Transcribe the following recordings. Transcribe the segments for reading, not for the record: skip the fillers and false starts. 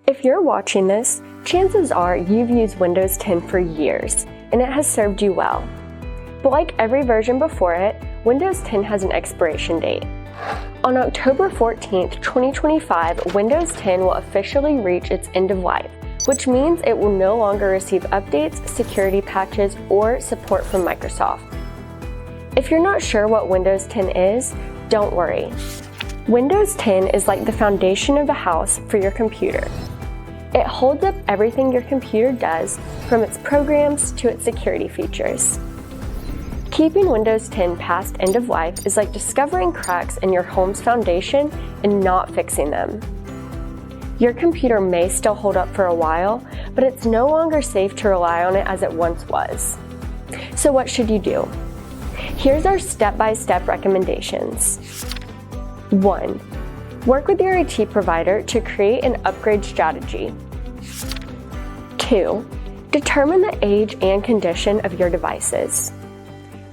If you're watching this, chances are you've used Windows 10 for years, and it has served you well. But like every version before it, Windows 10 has an expiration date. On October 14th, 2025, Windows 10 will officially reach its end of life, which means it will no longer receive updates, security patches, or support from Microsoft. If you're not sure what Windows 10 is, don't worry. Windows 10 is like the foundation of a house for your computer. It holds up everything your computer does, from its programs to its security features. Keeping Windows 10 past end of life is like discovering cracks in your home's foundation and not fixing them. Your computer may still hold up for a while, but it's no longer safe to rely on it as it once was. So what should you do? Here's our step-by-step recommendations. 1. Work with your IT provider to create an upgrade strategy. 2. Determine the age and condition of your devices.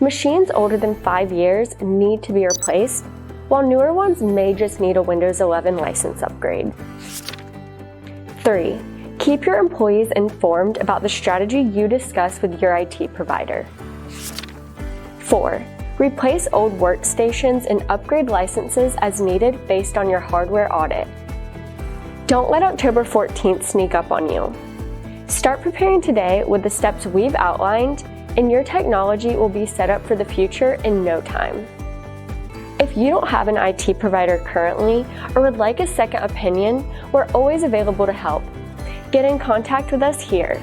Machines older than 5 years need to be replaced, while newer ones may just need a Windows 11 license upgrade. 3. Keep your employees informed about the strategy you discuss with your IT provider. 4. Replace old workstations and upgrade licenses as needed based on your hardware audit. Don't let October 14th sneak up on you. Start preparing today with the steps we've outlined, and your technology will be set up for the future in no time. If you don't have an IT provider currently or would like a second opinion, we're always available to help. Get in contact with us here.